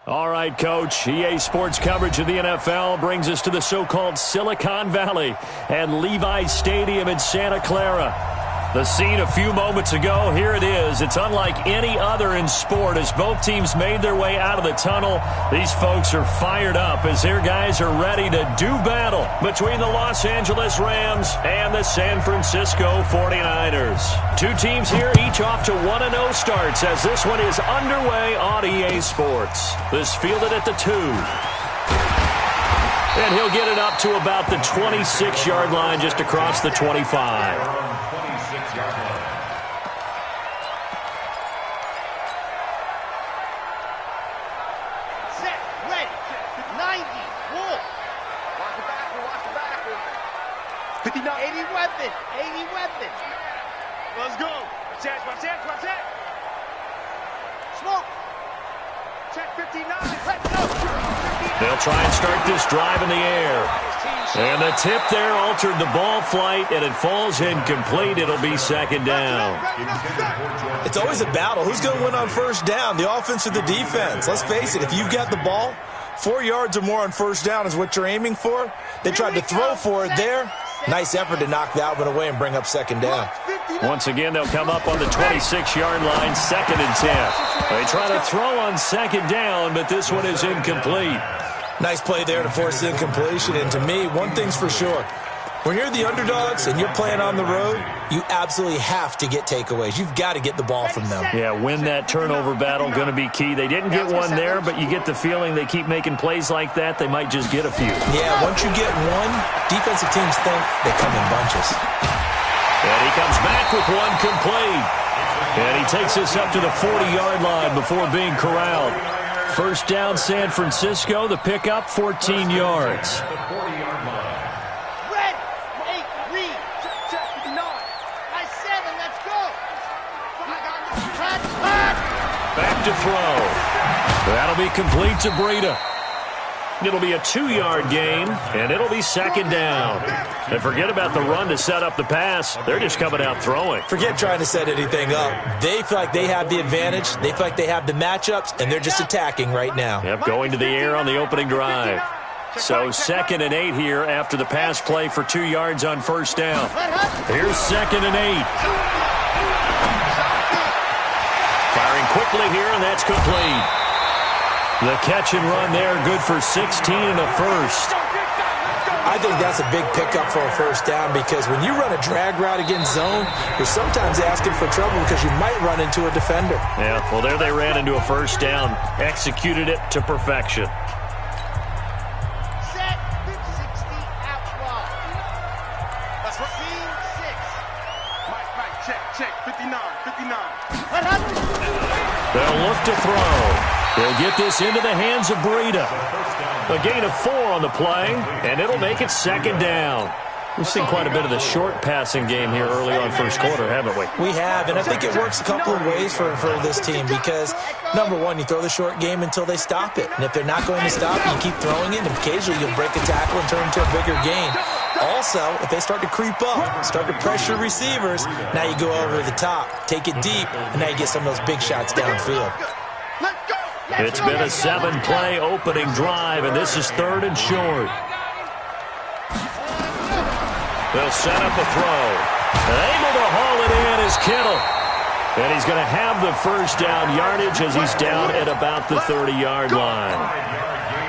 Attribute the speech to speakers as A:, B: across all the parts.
A: All right, Coach. EA Sports coverage of the NFL brings us to the so-called Silicon Valley and Levi's Stadium in Santa Clara. The scene a few moments ago, here it is. It's unlike any other in sport as both teams made their way out of the tunnel. These folks are fired up as their guys are ready to do battle between the Los Angeles Rams and the San Francisco 49ers. Two teams here, each off to 1-0 starts as this one is underway on EA Sports. This fielded at the 2. And he'll get it up to about the 26-yard line just across the 25.
B: Let's go. Check. Smoke. Check 59. Let's go.
A: They'll try and start this drive in the air. And the tip there altered the ball flight, and it falls incomplete. It'll be second down.
C: It's always a battle. Who's going to win on first down, the offense or the defense? Let's face it, if you've got the ball, 4 yards or more on first down is what you're aiming for. They tried to throw for it there. Nice effort to knock that one away and bring up second down.
A: Once again, they'll come up on the 26-yard line, 2nd and 10. They try to throw on second down, but this one is incomplete.
C: Nice play there to force the incompletion. And to me, one thing's for sure. When you're the underdogs and you're playing on the road, you absolutely have to get takeaways. You've got to get the ball from them.
A: Yeah, win that turnover battle, going to be key. They didn't get one there, but you get the feeling they keep making plays like that, they might just get a few.
C: Yeah, once you get one, defensive teams think they come in bunches.
A: And he comes back with one complete. And he takes this up to the 40-yard line before being corralled. First down, San Francisco. The pickup, 14 yards. Back to throw. That'll be complete to Breida. It'll be a 2-yard gain, and it'll be second down. And forget about the run to set up the pass. They're just coming out throwing.
C: Forget trying to set anything up. They feel like they have the advantage. They feel like they have the matchups, and they're just attacking right now.
A: Yep, going to the air on the opening drive. So 2nd and 8 here after the pass play for 2 yards on first down. Here's 2nd and 8. Firing quickly here, and that's complete. The catch and run there, good for 16 and a first.
C: I think that's a big pickup for a first down because when you run a drag route against zone, you're sometimes asking for trouble because you might run into a defender.
A: Yeah, well, there they ran into a first down, executed it to perfection.
B: Set 60 out wide. That's right. Scene 6. Mike, check. 59.
A: They'll look to throw. They'll get this into the hands of Breida. A gain of 4 on the play, and it'll make it second down. We've seen quite a bit of the short passing game here early on first quarter, haven't we?
C: We have, and I think it works a couple of ways for this team because, number one, you throw the short game until they stop it. And if they're not going to stop, you keep throwing it, and occasionally you'll break a tackle and turn into a bigger gain. Also, if they start to creep up, start to pressure receivers, now you go over the top, take it deep, and now you get some of those big shots downfield.
A: It's been a 7-play opening drive, and this is 3rd and short. They'll set up a throw. Able to haul it in is Kittle. And he's going to have the first down yardage as he's down at about the 30-yard line.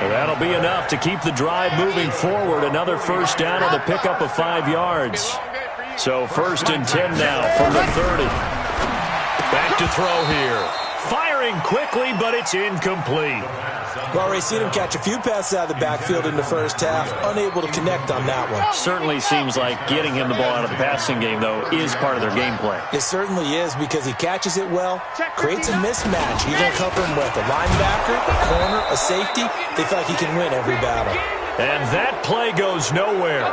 A: And that'll be enough to keep the drive moving forward. Another first down on the pickup of 5 yards. So 1st and 10 now from the 30. Back to throw here. Firing quickly, but it's incomplete.
C: Well, already seen him catch a few passes out of the backfield in the first half. Unable to connect on that one.
A: Certainly seems like getting him the ball out of the passing game, though, is part of their game plan.
C: It certainly is because he catches it well, creates a mismatch. You're going to cover him with a linebacker, a corner, a safety. They feel like he can win every battle.
A: And that play goes nowhere.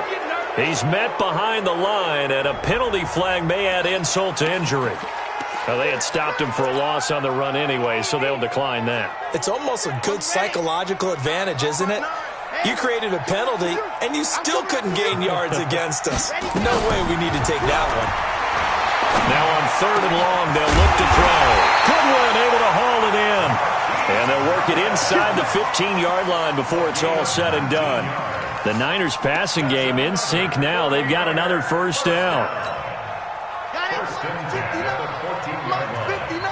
A: He's met behind the line, and a penalty flag may add insult to injury. Well, they had stopped him for a loss on the run anyway, so they'll decline that.
C: It's almost a good psychological advantage, isn't it? You created a penalty, and you still couldn't gain yards against us. No way we need to take that one.
A: Now on 3rd and long, they'll look to throw. Goodwin able to haul it in. And they'll work it inside the 15-yard line before it's all said and done. The Niners passing game in sync now. They've got another first down.
B: Got it. 59. Mark 59.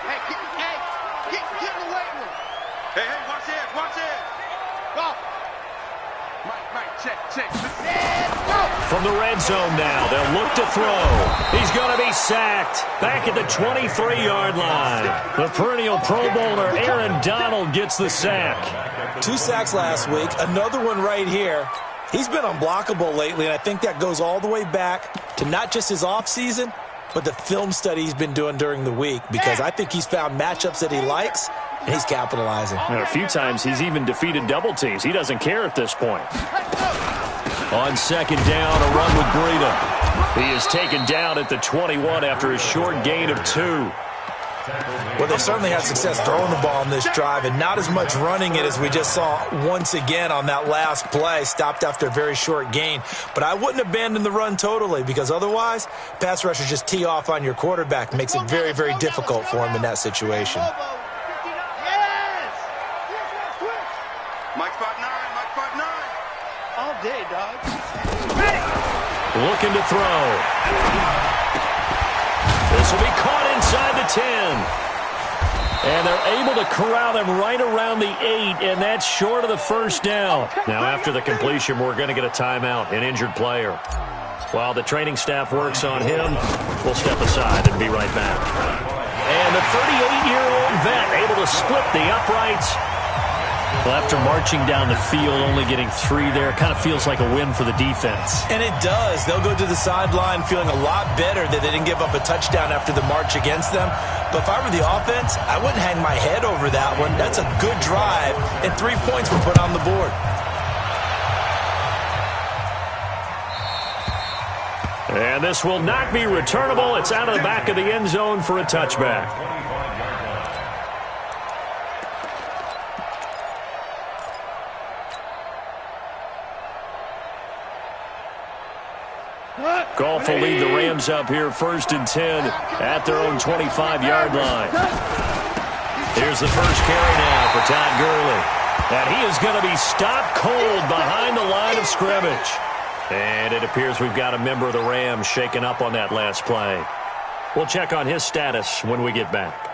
B: Hey, get in the weight room. Hey, watch this, watch this. Go. Mike, check.
A: From the red zone now, they'll look to throw. He's going to be sacked back at the 23-yard line. The perennial Pro Bowler Aaron Donald gets the sack.
C: 2 sacks last week, another one right here. He's been unblockable lately, and I think that goes all the way back to not just his offseason, but the film study he's been doing during the week, because I think he's found matchups that he likes, and he's capitalizing.
A: And a few times he's even defeated double teams. He doesn't care at this point. On second down, a run with Breida. He is taken down at the 21 after a short gain of 2.
C: Well, they've certainly had success throwing the ball on this drive, and not as much running it as we just saw once again on that last play, stopped after a very short gain. But I wouldn't abandon the run totally, because otherwise, pass rushers just tee off on your quarterback. Makes it very, very difficult for him in that situation.
B: Mike 5'9", all day, dog.
A: Looking to throw. This will be caught inside the 10. And they're able to corral him right around the 8, and that's short of the first down. Now, after the completion, we're going to get a timeout, an injured player. While the training staff works on him, we'll step aside and be right back. And the 38-year-old vet able to split the uprights. Well, after marching down the field, only getting 3 there, kind of feels like a win for the defense.
C: And it does. They'll go to the sideline feeling a lot better that they didn't give up a touchdown after the march against them. But if I were the offense, I wouldn't hang my head over that one. That's a good drive, and 3 points were put on the board.
A: And this will not be returnable. It's out of the back of the end zone for a touchback. Goff will lead the Rams up here 1st and 10 at their own 25-yard line. Here's the first carry now for Todd Gurley. And he is going to be stopped cold behind the line of scrimmage. And it appears we've got a member of the Rams shaken up on that last play. We'll check on his status when we get back.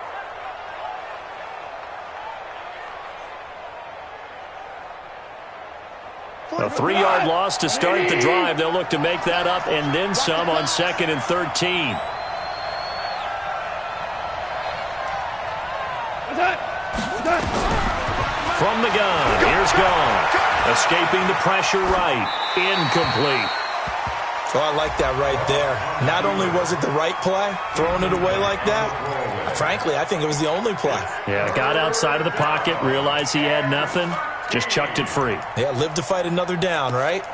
A: A 3-yard loss to start the drive. They'll look to make that up and then some on 2nd and 13. From the gun, here's Goff. Escaping the pressure right. Incomplete.
C: So I like that right there. Not only was it the right play, throwing it away like that, frankly, I think it was the only play.
A: Yeah, got outside of the pocket, realized he had nothing. Just chucked it free.
C: Yeah, live to fight another down, right?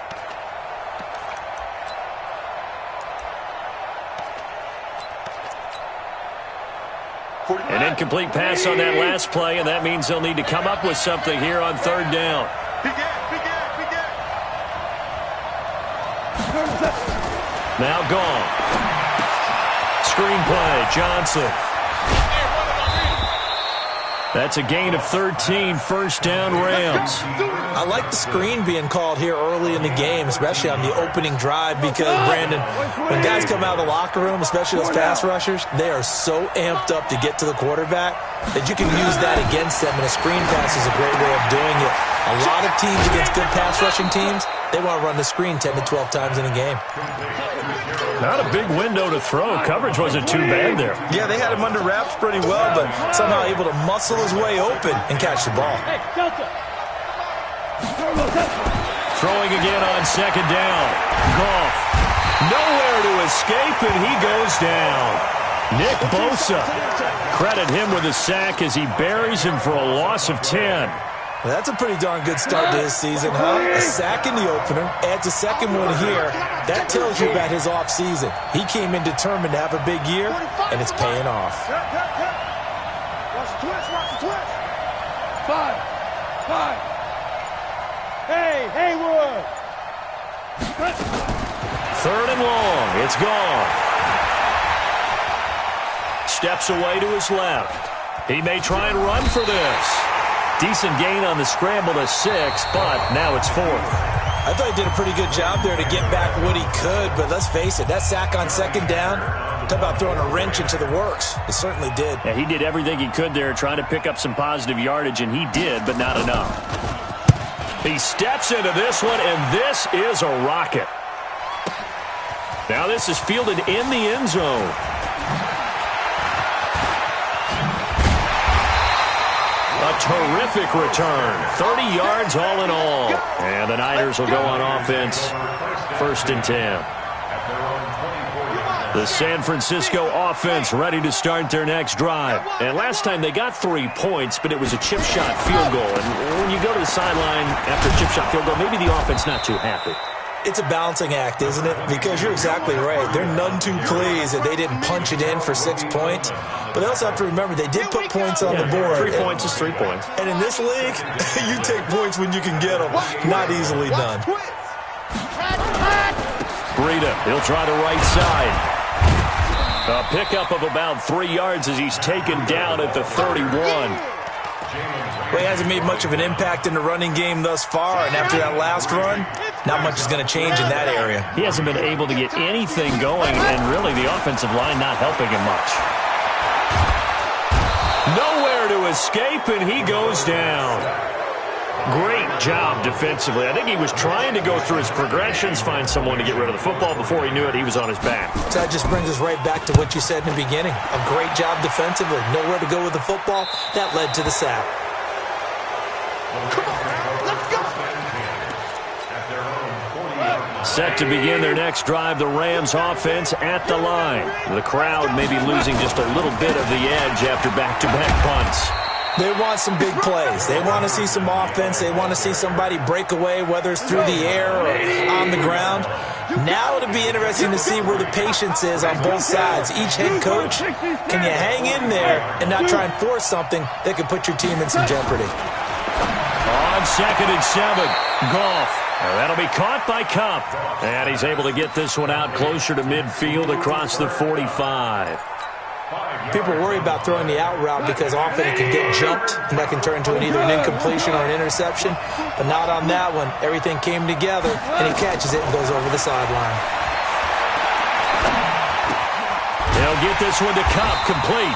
A: An incomplete pass on that last play, and that means they'll need to come up with something here on 3rd down. Now gone. Screenplay, Johnson. That's a gain of 13, 1st down Rams.
C: I like the screen being called here early in the game, especially on the opening drive, because, Brandon, when guys come out of the locker room, especially those pass rushers, they are so amped up to get to the quarterback that you can use that against them, and a screen pass is a great way of doing it. A lot of teams against good pass rushing teams, they want to run the screen 10 to 12 times in a game.
A: Not a big window to throw. Coverage wasn't too bad there.
C: Yeah, they had him under wraps pretty well, but somehow able to muscle his way open and catch the ball.
A: Throwing again on 2nd down. Goff. Nowhere to escape, and he goes down. Nick Bosa. Credit him with a sack as he buries him for a loss of 10.
C: Well, that's a pretty darn good start to his season, huh? A sack in the opener, adds a second one here. That tells you about his offseason. He came in determined to have a big year, and it's paying off.
B: Watch the twist. 5. Hey, Haywood.
A: 3rd and long. It's gone. Steps away to his left. He may try and run for this. Decent gain on the scramble to 6, but now it's 4th.
C: I thought he did a pretty good job there to get back what he could, but let's face it, that sack on 2nd down, talk about throwing a wrench into the works. It certainly did.
A: Yeah, he did everything he could there trying to pick up some positive yardage, and he did, but not enough. He steps into this one, and this is a rocket. Now this is fielded in the end zone. A terrific return. 30 yards all in all. And the Niners will go on offense. 1st and 10. The San Francisco offense ready to start their next drive. And last time they got 3 points, but it was a chip shot field goal. And when you go to the sideline after a chip shot field goal, maybe the offense not too happy.
C: It's a balancing act, isn't it? Because you're exactly right. They're none too pleased that they didn't punch it in for 6 points. But they also have to remember they did put points on the board.
A: 3 points is 3 points.
C: And in this league, you take points when you can get them. Not easily done.
A: Breida, he'll try the right side. A pickup of about 3 yards as he's taken down at the 31.
C: Well, he hasn't made much of an impact in the running game thus far, and after that last run, not much is going to change in that area.
A: He hasn't been able to get anything going, and really the offensive line not helping him much. Nowhere to escape, and he goes down. Great job defensively. I think he was trying to go through his progressions, find someone to get rid of the football. Before he knew it, he was on his back.
C: So that just brings us right back to what you said in the beginning. A great job defensively. Nowhere to go with the football. That led to the sack.
B: Come on, let's go.
A: Set to begin their next drive, the Rams offense at the line. The crowd may be losing just a little bit of the edge after back-to-back punts.
C: They want some big plays. They want to see some offense. They want to see somebody break away, whether it's through the air or on the ground. Now it'll be interesting to see where the patience is on both sides. Each head coach, can you hang in there and not try and force something that could put your team in some jeopardy?
A: On 2nd and 7, Goff. That'll be caught by Kupp. And he's able to get this one out closer to midfield across the 45.
C: People worry about throwing the out route because often it can get jumped, and that can turn into either an incompletion or an interception. But not on that one. Everything came together, and he catches it and goes over the sideline.
A: They'll get this one to Kupp, complete.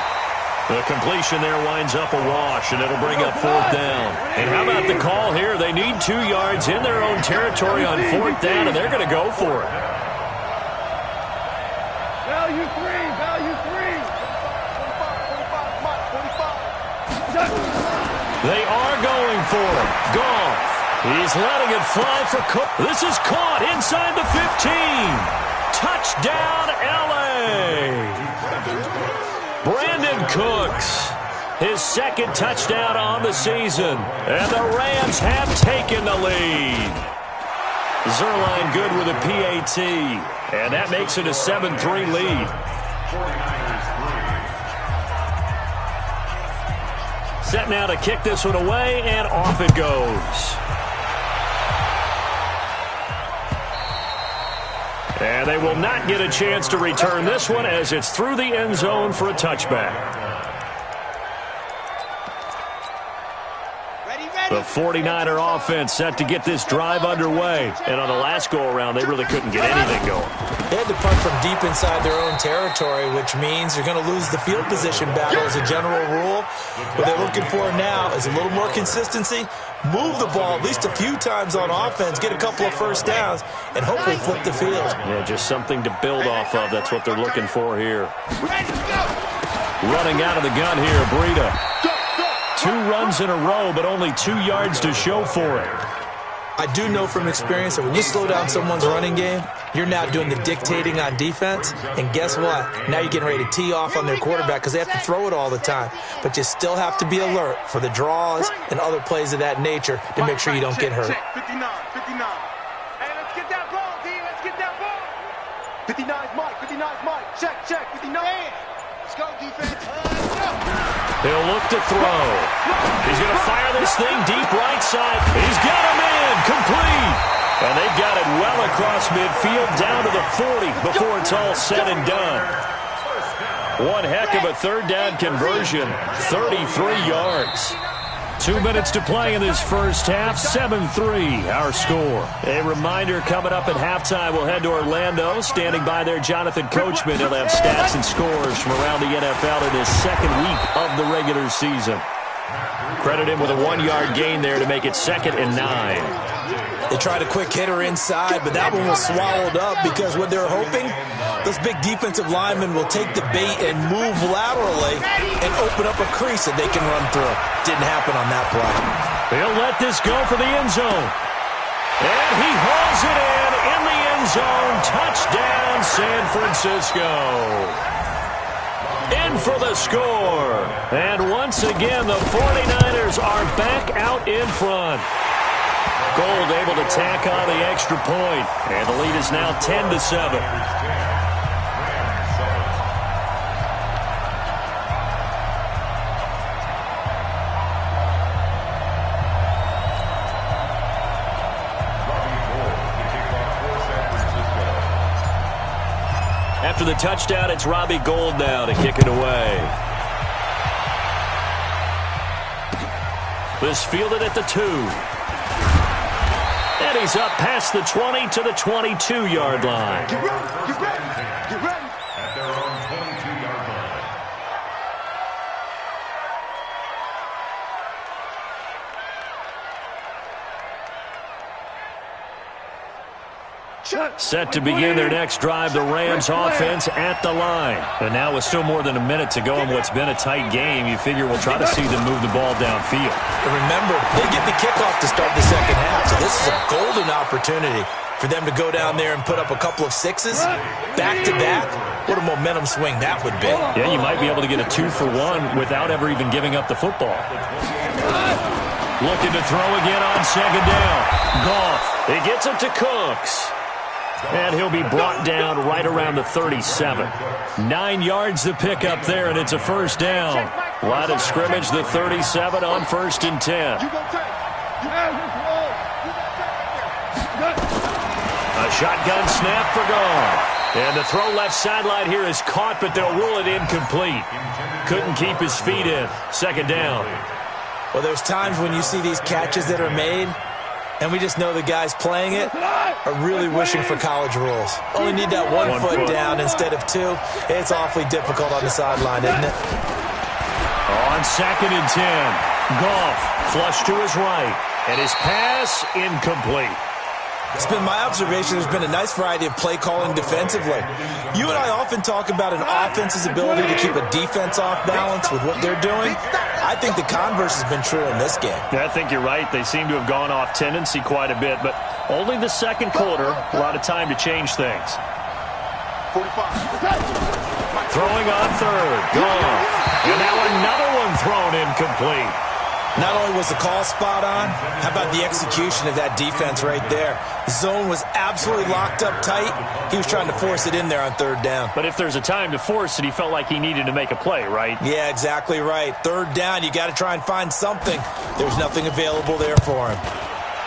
A: The completion there winds up a wash, and it'll bring up 4th down. And how about the call here? They need 2 yards in their own territory on 4th down, and they're going to go for it.
B: Value 3, value 3. 45.
A: They are going for it. Goff. He's letting it fly for Cook. This is caught inside the 15. Touchdown, L.A. Brandon Cooks, his 2nd touchdown on the season, and the Rams have taken the lead. Zerline good with a PAT, and that makes it a 7-3 lead. Set now to kick this one away, and off it goes. And they will not get a chance to return this one as it's through the end zone for a touchback. The 49er offense set to get this drive underway. And on the last go-around, they really couldn't get anything going.
C: They had to punt from deep inside their own territory, which means you're going to lose the field position battle as a general rule. What they're looking for now is a little more consistency, move the ball at least a few times on offense, get a couple of first downs, and hopefully flip the field.
A: Yeah, just something to build off of. That's what they're looking for here. Running out of the gun here, Breida. 2 runs in a row, but only 2 yards to show for it.
C: I do know from experience that when you slow down someone's running game, you're now doing the dictating on defense. And guess what? Now you're getting ready to tee off on their quarterback because they have to throw it all the time. But you still have to be alert for the draws and other plays of that nature to make sure you don't get hurt.
B: 59, 59. Hey, let's get that ball, D. Let's get that ball. 59's Mike, 59's Mike. Check, 59. Let's go, defense. Let's go.
A: He'll look to throw. He's going to fire this thing deep right side. He's got him in. Complete. And they've got it well across midfield down to the 40 before it's all said and done. One heck of a third down conversion, 33 yards. 2 minutes to play in this first half, 7-3 our score. A reminder coming up at halftime, we'll head to Orlando. Standing by there, Jonathan Coachman. He'll have stats and scores from around the NFL in his second week of the regular season. Credit him with a 1-yard gain there to make it 2nd and 9.
C: They tried a quick hitter inside, but that one was swallowed up because what they're hoping, those big defensive linemen will take the bait and move laterally and open up a crease that they can run through. Didn't happen on that play.
A: He'll let this go for the end zone. And he hauls it in the end zone. Touchdown, San Francisco. In for the score. And once again, the 49ers are back out in front. Gold able to tack on the extra point. And the lead is now 10-7. After the touchdown, it's Robbie Gould now to kick it away. This fielded at the 2. And he's up past the 20 to the 22-yard line.
B: Get ready, get ready, get ready.
D: At their own 22-yard line.
A: Set to begin their next drive, the Rams offense at the line. And now with still more than a minute to go in what's been a tight game, you figure we'll try to see them move the ball downfield.
C: And remember, they get the kickoff to start the second half, so this is a golden opportunity for them to go down there and put up a couple of sixes back-to-back. What a momentum swing that would be.
A: Yeah, you might be able to get a 2-for-1 without ever even giving up the football. Looking to throw again on second down. Goff, he gets it to Cooks. And he'll be brought down right around the 37. 9 yards to pick up there, and it's a first down. Line of scrimmage, the 37 on 1st and 10. A shotgun snap for Goff. And the throw left sideline here is caught, but they'll rule it incomplete. Couldn't keep his feet in. Second down.
C: Well, there's times when you see these catches that are made, and we just know the guys playing it are really wishing for college rules. Only need that one foot down instead of 2. It's awfully difficult on the sideline, isn't it?
A: On 2nd and 10, Goff flush to his right, and his pass incomplete.
C: It's been my observation there's been a nice variety of play calling defensively. You and I often talk about an offense's ability to keep a defense off balance with what they're doing. I think the converse has been true in this game.
A: Yeah, I think you're right. They seem to have gone off tendency quite a bit, but only the second quarter, a lot of time to change things.
B: 45.
A: Throwing on 3rd, Goff. And now another one thrown incomplete.
C: Not only was the call spot on, how about the execution of that defense right there? The zone was absolutely locked up tight. He was trying to force it in there on 3rd down.
A: But if there's a time to force it, he felt like he needed to make a play, right?
C: Yeah, exactly right. 3rd down, you got to try and find something. There's nothing available there for him.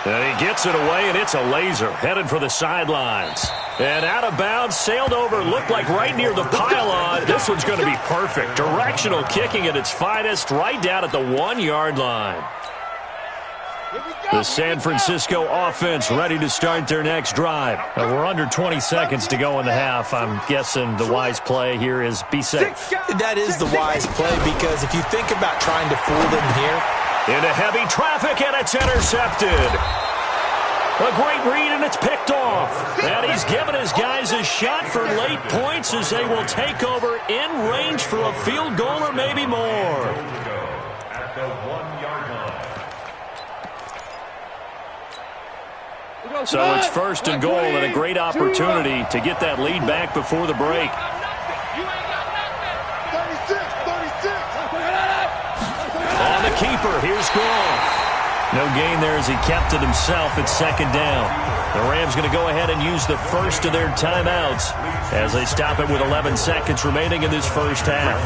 A: And he gets it away, and it's a laser headed for the sidelines. And out of bounds, sailed over, looked like right near the pylon. This one's going to be perfect. Directional kicking at its finest, right down at the 1-yard line. The San Francisco offense ready to start their next drive. We're under 20 seconds to go in the half. I'm guessing the wise play here is be safe.
C: That is the wise play, because if you think about trying to fool them here,
A: into heavy traffic, and it's intercepted. A great read, and it's picked off. And he's given his guys a shot for late points as they will take over in range for a field goal or maybe more.
D: At the 1-yard line.
A: So it's 1st and goal, and a great opportunity to get that lead back before the break.
B: 36.
A: On the keeper, here's Goff. No gain there as he kept it himself at 2nd down. The Rams going to go ahead and use the first of their timeouts as they stop it with 11 seconds remaining in this first half.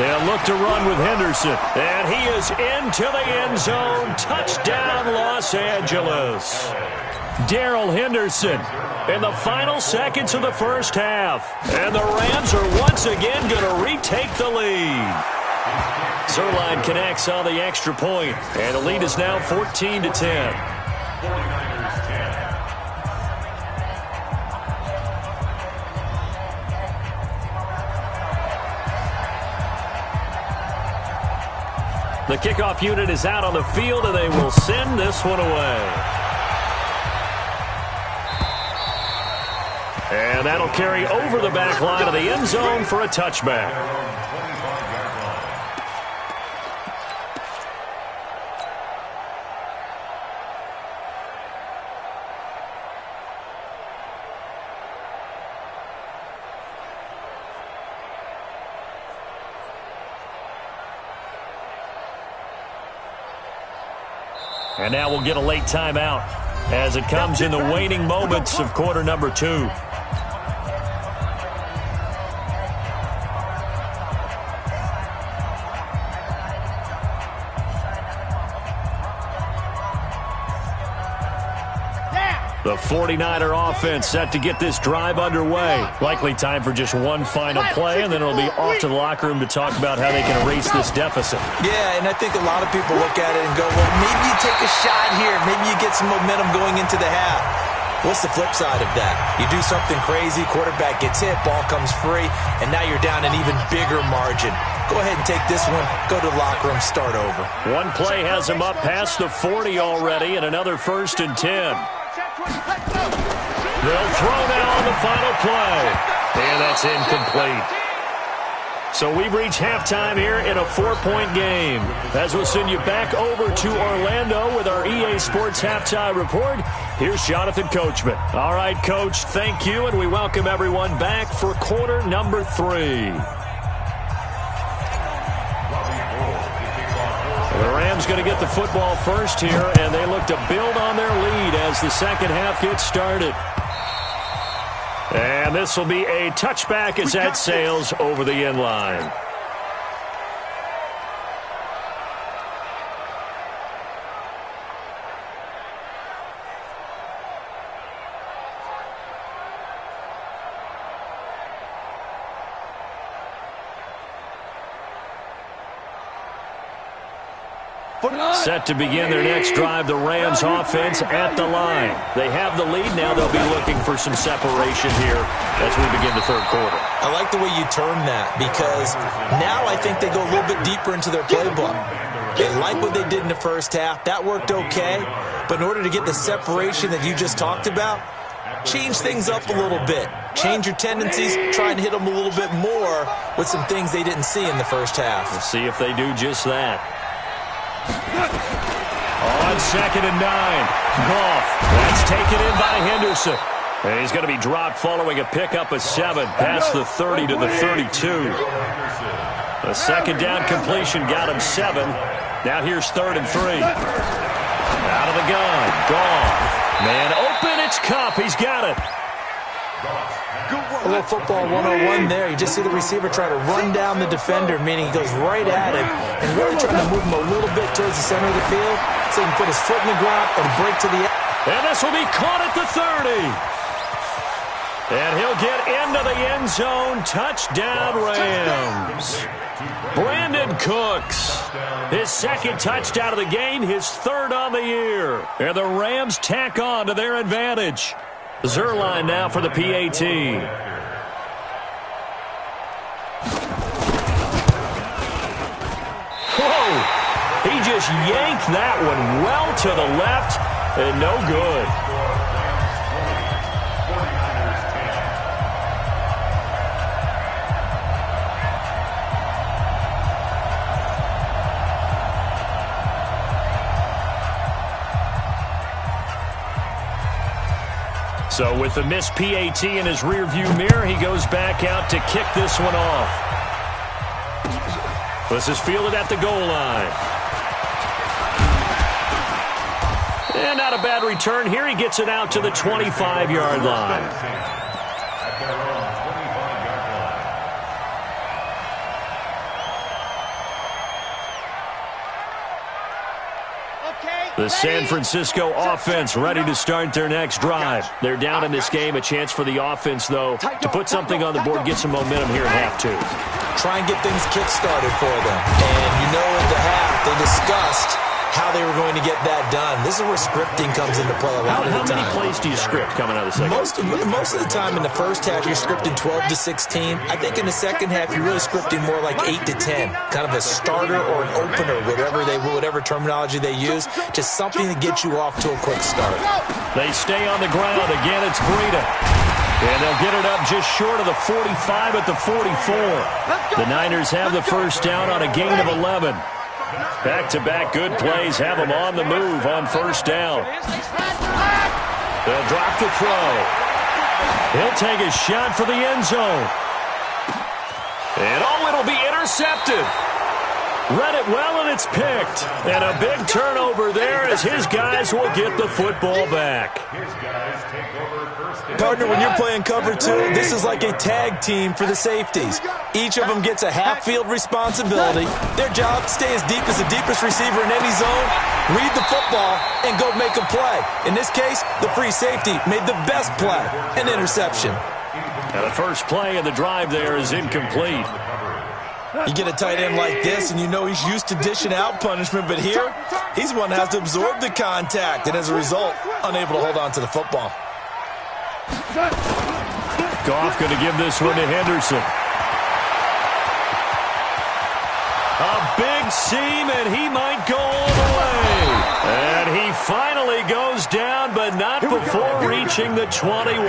A: They'll look to run with Henderson. And he is into the end zone. Touchdown, Los Angeles. Darrell Henderson in the final seconds of the first half. And the Rams are once again going to retake the lead. Zerline connects on the extra point, and the lead is now 14-10. The kickoff unit is out on the field, and they will send this one away. And that'll carry over the back line of the end zone for a touchback. And now we'll get a late timeout as it comes in the waning moments of quarter number 2. The 49er offense set to get this drive underway. Likely time for just one final play, and then it'll be off to the locker room to talk about how they can erase this deficit.
C: Yeah, and I think a lot of people look at it and go, well, maybe you take a shot here. Maybe you get some momentum going into the half. What's the flip side of that? You do something crazy, quarterback gets hit, ball comes free, and now you're down an even bigger margin. Go ahead and take this one, go to the locker room, start over.
A: One play has him up past the 40 already, and another 1st and 10. They'll throw now on the final play. And that's incomplete. So we've reached halftime here in a 4-point game. As we'll send you back over to Orlando with our EA Sports Halftime Report, here's Jonathan Coachman. All right, Coach, thank you, and we welcome everyone back for quarter number 3. The Rams going to get the football first here, and they look to build on their lead as the second half gets started. And this will be a touchback as that sails over the end line. Set to begin their next drive, the Rams offense at the line. They have the lead. Now they'll be looking for some separation here as we begin the third quarter.
C: I like the way you term that because now I think they go a little bit deeper into their playbook. They like what they did in the first half. That worked okay. But in order to get the separation that you just talked about, change things up a little bit. Change your tendencies. Try and hit them a little bit more with some things they didn't see in the first half.
A: We'll see if they do just that. On 2nd and 9, Goff. That's taken in by Henderson. And he's going to be dropped following a pickup of 7 past the 30 to the 32. The second down completion got him 7. Now here's 3rd and 3. Out of the gun. Goff. Man open. It's Kupp. He's got it.
C: A little football 101 there. You just see the receiver try to run down the defender, meaning he goes right at him and really trying to move him a little bit towards the center of the field so he can put his foot in the ground and break to the end.
A: And this will be caught at the 30. And he'll get into the end zone. Touchdown, Rams. Brandon Cooks. His 2nd touchdown of the game, his 3rd on the year. And the Rams tack on to their advantage. Zerline now for the PAT. Whoa! He just yanked that one well to the left and no good. So with the missed PAT in his rearview mirror, he goes back out to kick this one off. This is fielded at the goal line. And not a bad return here. He gets it out to the 25-yard line. The San Francisco offense ready to start their next drive. They're down in this game. A chance for the offense, though, to put something on the board, get some momentum here in half two.
C: Try and get things kick-started for them. And you know in the half, they discussed how they were going to get that done. This is where scripting comes into play a lot of the time.
A: How many plays do you script coming out of the second?
C: Most of the time in the first half, you're scripting 12 to 16. I think in the second half, you're really scripting more like 8 to 10. Kind of a starter or an opener, whatever terminology they use. Just something to get you off to a quick start.
A: They stay on the ground. Again, it's Breida. And they'll get it up just short of the 45 at the 44. The Niners have the first down on a gain of 11. Back-to-back good plays have them on the move on first down. They'll drop the throw. He'll take a shot for the end zone. And it'll be intercepted. Read it well, and it's picked. And a big turnover there as his guys will get the football back.
C: Partner, when you're playing cover two, this is like a tag team for the safeties. Each of them gets a half-field responsibility. Their job, stay as deep as the deepest receiver in any zone, read the football, and go make a play. In this case, the free safety made the best play, an interception.
A: Now the first play of the drive there is incomplete.
C: You get a tight end like this, and you know he's used to dishing out punishment, but here, he's one that has to absorb the contact, and as a result, unable to hold on to the football.
A: Goff going to give this one to Henderson. A big seam, and he might go all the way. And he finally goes down, but not before reaching the 21.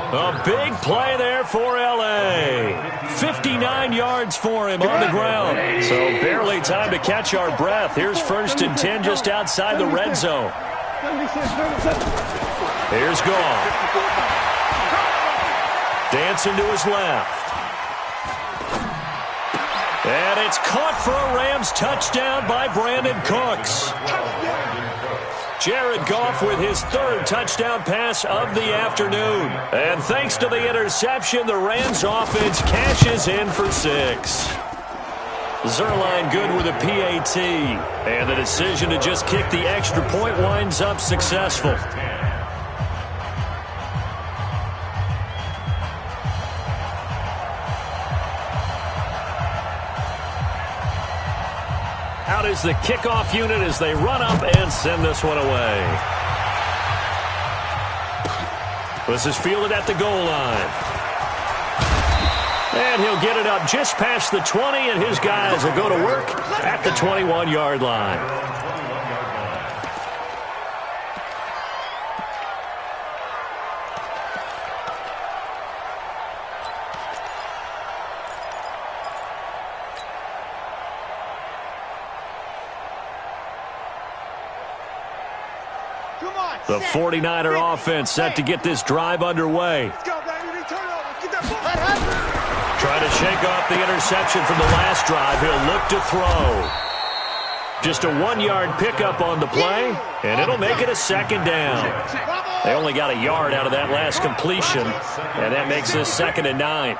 A: A big play there for L.A. 59 yards for him on the ground. So barely time to catch our breath. Here's 1st and 10 just outside the red zone. Here's Goff. Dancing to his left. And it's caught for a Rams touchdown by Brandon Cooks. Jared Goff with his 3rd touchdown pass of the afternoon. And thanks to the interception, the Rams offense cashes in for 6. Zerline good with a PAT. And the decision to just kick the extra point winds up successful. Out is the kickoff unit as they run up and send this one away. This is fielded at the goal line. And he'll get it up just past the 20, and his guys will go to work at the 21-yard line. The 49er offense set to get this drive underway. Trying to shake off the interception from the last drive. He'll look to throw. Just a 1-yard pickup on the play, and it'll make it a 2nd down. They only got a yard out of that last completion, and that makes this 2nd and 9.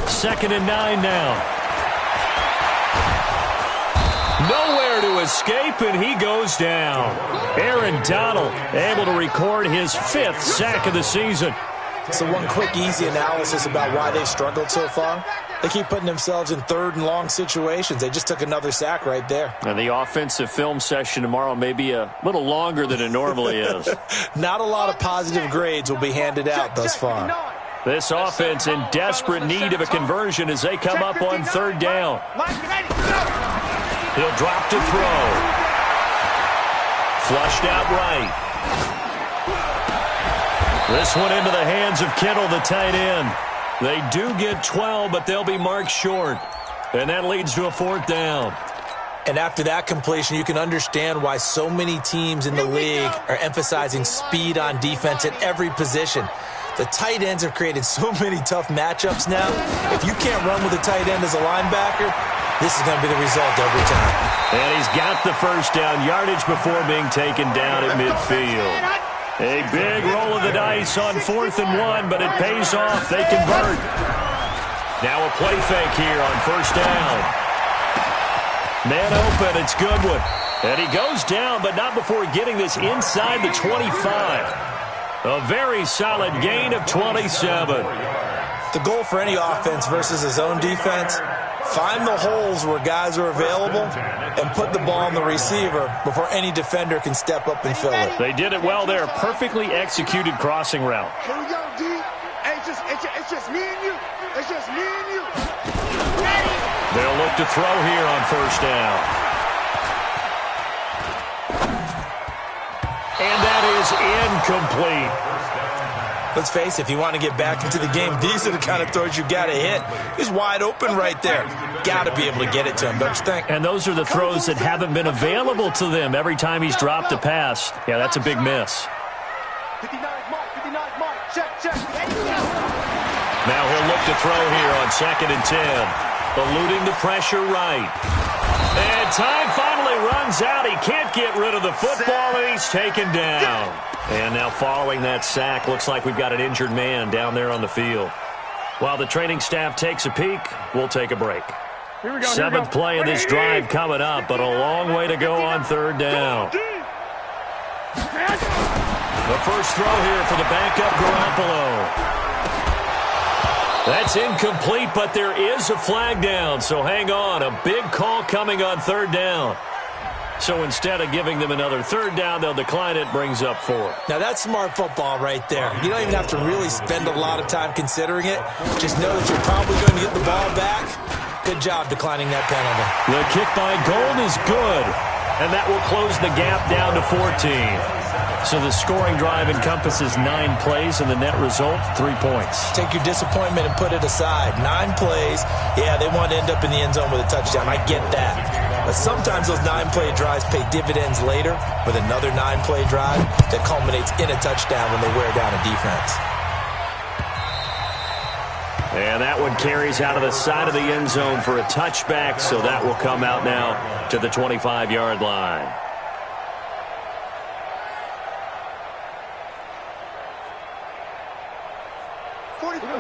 A: Second and 9 now. Nowhere to escape, and he goes down. Aaron Donald able to record his 5th sack of the season.
C: So one quick, easy analysis about why they've struggled so far. They keep putting themselves in 3rd and long situations. They just took another sack right there.
A: And the offensive film session tomorrow may be a little longer than it normally is.
C: Not a lot of positive grades will be handed out thus far.
A: This offense in desperate need of a conversion as they come up on 3rd down. He'll drop to throw. Flushed out right. This one into the hands of Kittle, the tight end. They do get 12, but they'll be marked short. And that leads to a 4th down.
C: And after that completion, you can understand why so many teams in the league are emphasizing speed on defense at every position. The tight ends have created so many tough matchups now. If you can't run with a tight end as a linebacker, this is going to be the result every time. And
A: he's got the first down yardage before being taken down at midfield. A big roll of the dice on 4th and 1, but it pays off. They convert. Now a play fake here on first down. Man open, it's Goodwin. And he goes down, but not before getting this inside the 25. A very solid gain of 27.
C: The goal for any offense versus his own defense, find the holes where guys are available and put the ball on the receiver before any defender can step up and fill it.
A: They did it well there. Perfectly executed crossing route.
B: Here we go, D. Hey, it's just me and you. It's just me and you.
A: They'll look to throw here on first down. And that is incomplete.
C: Let's face it, if you want to get back into the game, these are the kind of throws you got to hit. He's wide open right there. Got to be able to get it to him, don't you think?
A: And those are the throws that haven't been available to them every time he's dropped a pass. Yeah, that's a big miss.
B: 59 mark, check.
A: Now he'll look to throw here on 2nd and 10. Eluding the pressure right. And time finally runs out. He can't get rid of the football, and he's taken down. And now following that sack, looks like we've got an injured man down there on the field. While the training staff takes a peek, we'll take a break.
B: Here we go.
A: 7th play of this drive coming up, but a long way to go on 3rd down. The first throw here for the backup Garoppolo. That's incomplete, but there is a flag down, so hang on. A big call coming on 3rd down. So instead of giving them another 3rd down, they'll decline it, brings up 4.
C: Now that's smart football right there. You don't even have to really spend a lot of time considering it. Just know that you're probably going to get the ball back. Good job declining that penalty.
A: The kick by Gold is good, and that will close the gap down to 14. So the scoring drive encompasses 9 plays, and the net result, 3 points.
C: Take your disappointment and put it aside. 9 plays. Yeah, they want to end up in the end zone with a touchdown. I get that. But sometimes those 9-play drives pay dividends later with another 9-play drive that culminates in a touchdown when they wear down a defense.
A: And that one carries out of the side of the end zone for a touchback, so that will come out now to the 25-yard line.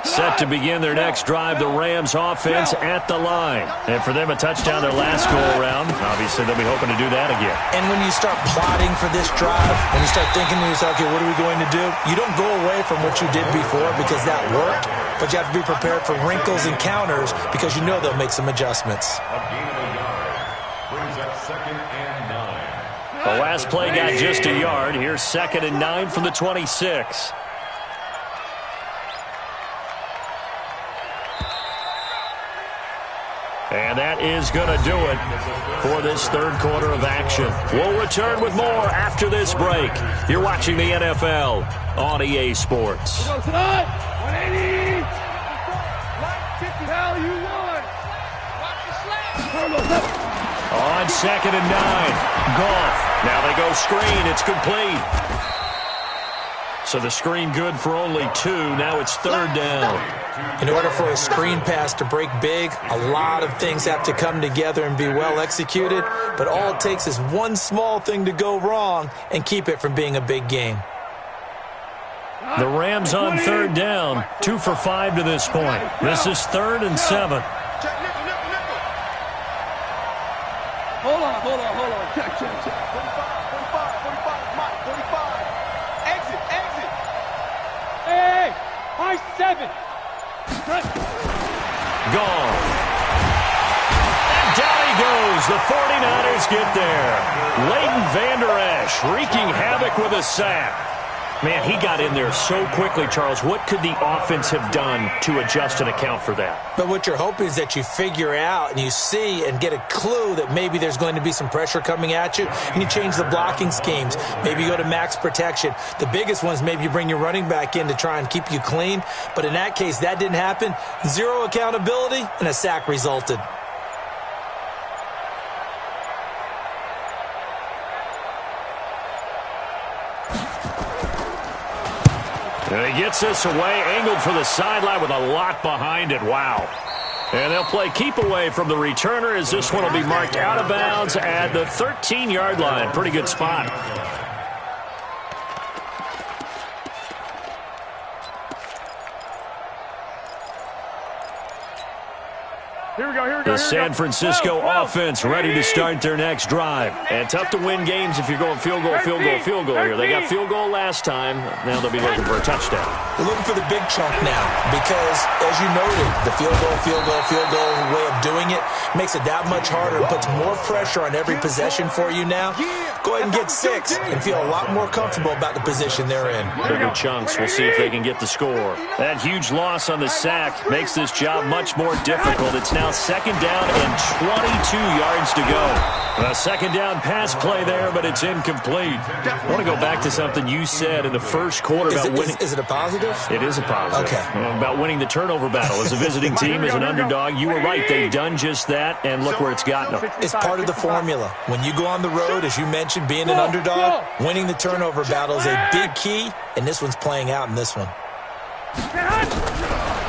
A: Set to begin their next drive, the Rams offense at the line. And for them, a touchdown their last go-around. Obviously, they'll be hoping to do that again.
C: And when you start plotting for this drive, when you start thinking to yourself, okay, what are we going to do? You don't go away from what you did before because that worked, but you have to be prepared for wrinkles and counters because you know they'll make some adjustments.
D: A gain of a yard. Brings up 2nd and 9.
A: The last play got just a yard. Here's 2nd and 9 from the 26. And that is going to do it for this 3rd quarter of action. We'll return with more after this break. You're watching the NFL on EA Sports.
B: Go tonight. 180. 950. Hell, you won.
A: On 2nd and 9. Goff. Now they go screen. It's complete. So the screen good for only 2. Now it's 3rd down.
C: In order for a screen pass to break big, a lot of things have to come together and be well executed, but all it takes is one small thing to go wrong and keep it from being a big game.
A: The Rams on 3rd down, 2 for 5 to this point. This is 3rd and 7.
B: Hold on. Check. 45, Mike, 45. Exit. Hey, high 7.
A: Gone. And down he goes. The 49ers get there. Leighton Vander Esch wreaking havoc with a sack. Man, he got in there so quickly, Charles. What could the offense have done to adjust and account for that?
C: But what you're hoping is that you figure out and you see and get a clue that maybe there's going to be some pressure coming at you, and you change the blocking schemes. Maybe you go to max protection. The biggest one is maybe you bring your running back in to try and keep you clean. But in that case, that didn't happen. 0 accountability, and a sack resulted.
A: And he gets this away, angled for the sideline with a lot behind it. Wow. And they'll play keep away from the returner as this one will be marked out of bounds at the 13-yard line. Pretty good spot. The San Francisco offense ready to start their next drive. And tough to win games if you're going field goal here. They got field goal last time. Now they'll be looking for a touchdown.
C: They're looking for the big chunk now because, as you noted, the field goal way of doing it makes it that much harder and puts more pressure on every possession for you now. Go ahead and get 6 and feel a lot more comfortable about the position they're in.
A: Bigger chunks. We'll see if they can get the score. That huge loss on the sack makes this job much more difficult. It's now second down and 22 yards to go. A second down pass play there, but it's incomplete. I want to go back to something you said in the first quarter about winning.
C: Is it a positive?
A: It is a positive.
C: Okay.
A: About winning the turnover battle. As a visiting team, as an underdog, you were right. They've done just that, and look where it's gotten them.
C: It's part of the formula. When you go on the road, as you mentioned, being an underdog, winning the turnover battle is a big key, and this one's playing out in this one.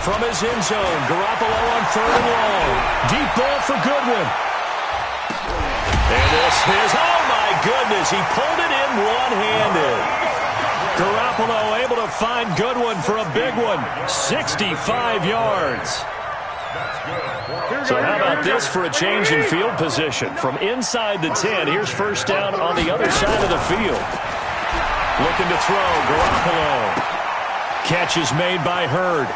A: From his end zone, Garoppolo on 3rd and long. Deep ball for Goodwin. And this is, oh my goodness, he pulled it in one-handed. Garoppolo able to find Goodwin for a big one, 65 yards. So how about this for a change in field position? From inside the 10, here's first down on the other side of the field. Looking to throw, Garoppolo. Catch is made by Hurd.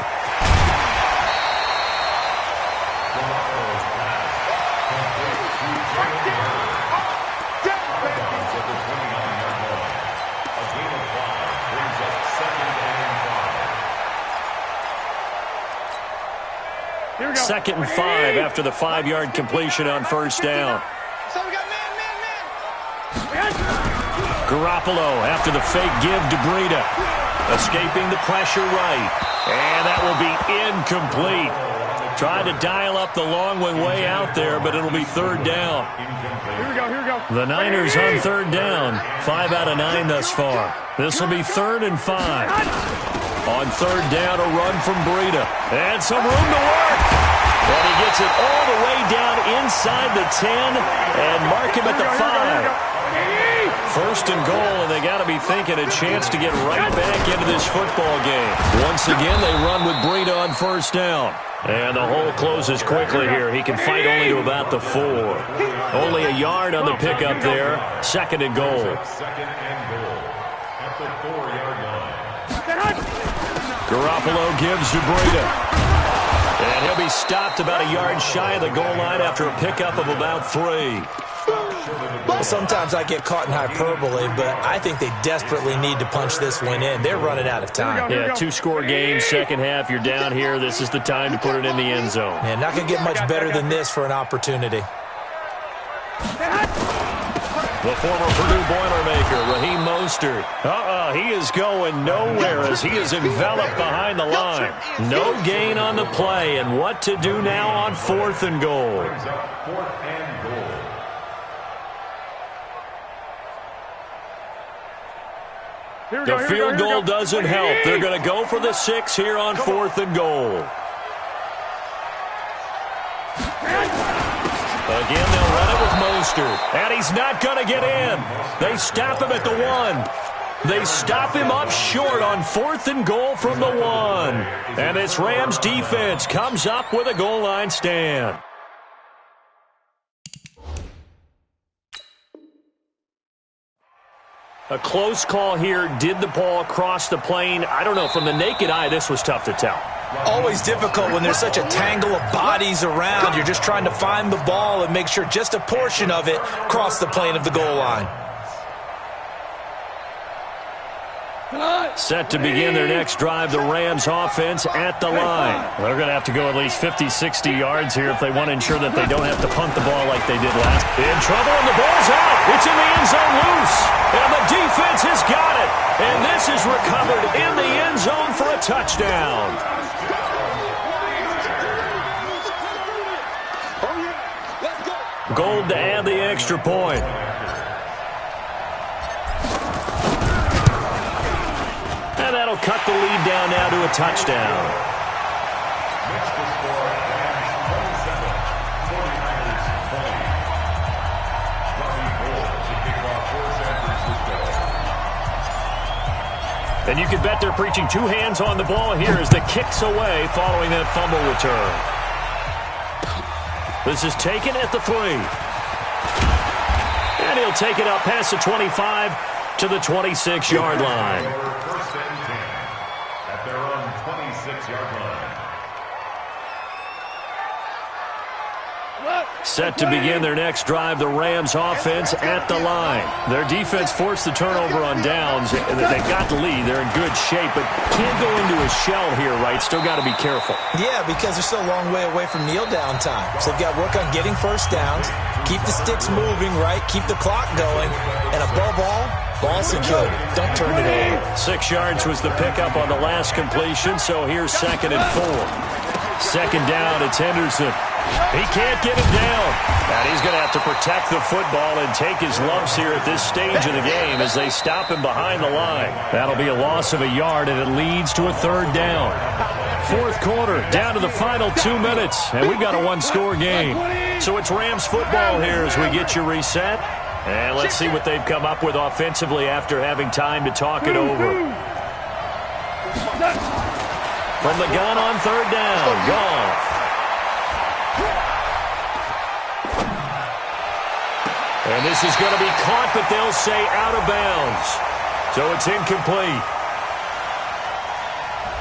A: Second and 5 after the 5-yard completion on first down. Garoppolo after the fake give to Breida. Escaping the pressure right. And that will be incomplete. Trying to dial up the long one way out there, but it'll be 3rd down.
B: Here we go.
A: The Niners on 3rd down. 5 out of 9 thus far. This will be 3rd and 5. On 3rd down, a run from Breida. And some room to work. And he gets it all the way down inside the 10 and mark him at the 5. First and goal, and they got to be thinking a chance to get right back into this football game. Once again, they run with Breida on first down. And the hole closes quickly here. He can fight only to about the 4. Only a yard on the pickup there. 2nd and goal.
D: Second and goal at the 4-yard line.
A: Garoppolo gives to Breida. And he'll be stopped about a yard shy of the goal line after a pickup of about 3.
C: Sometimes I get caught in hyperbole, but I think they desperately need to punch this one in. They're running out of time.
A: Yeah, 2-score game, second half. You're down here. This is the time to put it in the end zone.
C: Yeah, not going to get much better than this for an opportunity.
A: The former Purdue Boilermaker, Raheem Mostert. He is going nowhere as he is enveloped behind the line. No gain on the play, and what to do now on 4th and goal.
D: 4th and goal.
A: The field goal doesn't help. They're going to go for the 6 here on 4th and goal. Again, they'll run it with Mostert. And he's not going to get in. They stop him at the 1. They stop him up short on 4th and goal from the 1. And this Rams defense comes up with a goal line stand. A close call here. Did the ball cross the plane? I don't know. From the naked eye, this was tough to tell.
C: Always difficult when there's such a tangle of bodies around. You're just trying to find the ball and make sure just a portion of it crossed the plane of the goal line.
A: Set to begin their next drive, the Rams offense at the line. They're going to have to go at least 50, 60 yards here if they want to ensure that they don't have to punt the ball like they did last. In trouble, and the ball's out. It's in the end zone loose. And the defense has got it. And this is recovered in the end zone for a touchdown. Gold to add the extra point. And that'll cut the lead down now to a touchdown. And you can bet they're preaching 2 hands on the ball here as the kick's away following that fumble return. This is taken at the 3. And he'll take it up past the 25 to the 26-yard line.
D: First and 10 at their own 26-yard line.
A: Set to begin their next drive, the Rams offense at the line. Their defense forced the turnover on downs. They've got the lead. They're in good shape, but can't go into a shell here, right? Still got to be careful.
C: Yeah, because they're still a long way away from kneel down time. So they've got to work on getting first downs, keep the sticks moving, right? Keep the clock going, and above all, ball security. Don't turn it over.
A: 6 yards was the pickup on the last completion, so here's 2nd and 4. 2nd down, it's Henderson. He can't get him down. And he's going to have to protect the football and take his lumps here at this stage of the game as they stop him behind the line. That'll be a loss of a yard, and it leads to a 3rd down. 4th quarter, down to the final 2 minutes, and we've got a one-score game. So it's Rams football here as we get you reset. And let's see what they've come up with offensively after having time to talk it over. From the gun on 3rd down, Goff. And this is going to be caught, but they'll say out of bounds. So it's incomplete.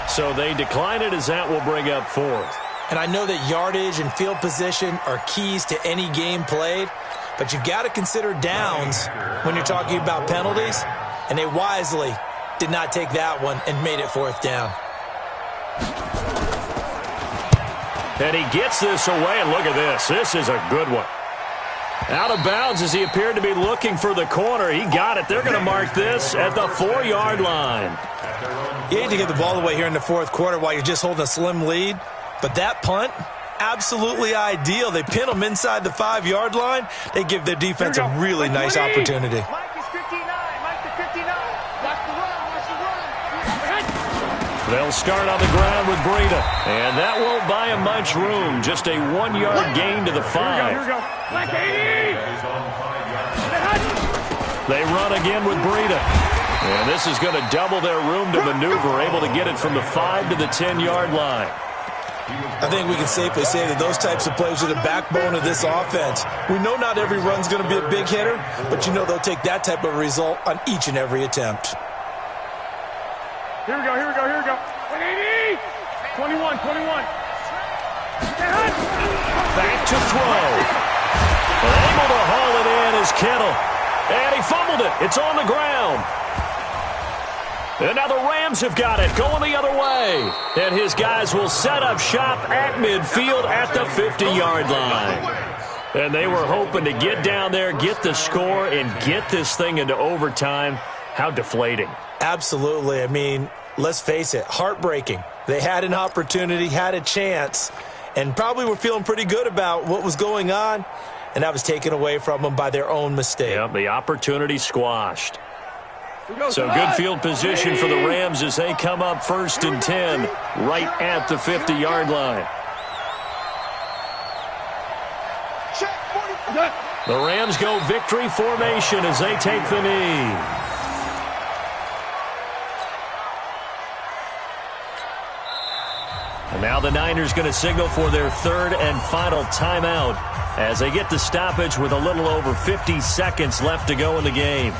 A: So they decline it as that will bring up 4th.
C: And I know that yardage and field position are keys to any game played, but you've got to consider downs when you're talking about penalties, and they wisely did not take that one and made it 4th down.
A: And he gets this away, and look at this. This is a good one. Out of bounds as he appeared to be looking for the corner. He got it. They're going to mark this at the 4-yard line.
C: You hate to get the ball away here in the 4th quarter while you're just holding a slim lead, but that punt, absolutely ideal. They pin them inside the 5-yard line. They give their defense a really nice opportunity.
B: Mike is 59. Mike to 59. Watch the run. Watch the run.
A: They'll start on the ground with Breida. And that won't buy him much room. Just a 1-yard gain to the 5.
B: Here we go. Black 80.
A: They run again with Breida. And this is going to double their room to maneuver, able to get it from the 5 to the 10-yard line.
C: I think we can safely say that those types of plays are the backbone of this offense. We know not every run's going to be a big hitter, but you know they'll take that type of result on each and every attempt.
B: Here we go. Here we go. Here we go. 180. 21. 21.
A: Back to throw. Able to haul it in is Kittle. And he fumbled it. It's on the ground. And now the Rams have got it, going the other way. And his guys will set up shop at midfield at the 50-yard line. And they were hoping to get down there, get the score, and get this thing into overtime. How deflating.
C: Absolutely. I mean, let's face it, heartbreaking. They had an opportunity, had a chance, and probably were feeling pretty good about what was going on, and that was taken away from them by their own mistake.
A: Yep, the opportunity squashed. So good field position for the Rams as they come up 1st and 10 right at the 50-yard line. The Rams go victory formation as they take the knee. And now the Niners going to signal for their 3rd and final timeout as they get the stoppage with a little over 50 seconds left to go in the game.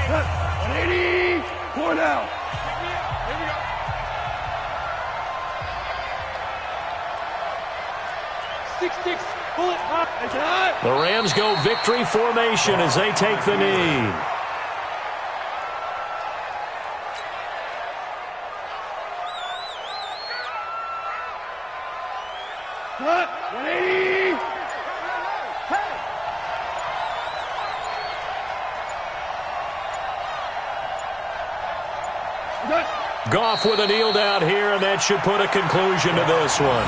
B: 180. Going out. Here we go. 6-6. Bullet hot.
A: The Rams go victory formation as they take the knee.
B: Cut. 180.
A: Goff with a kneel down here, and that should put a conclusion to this one.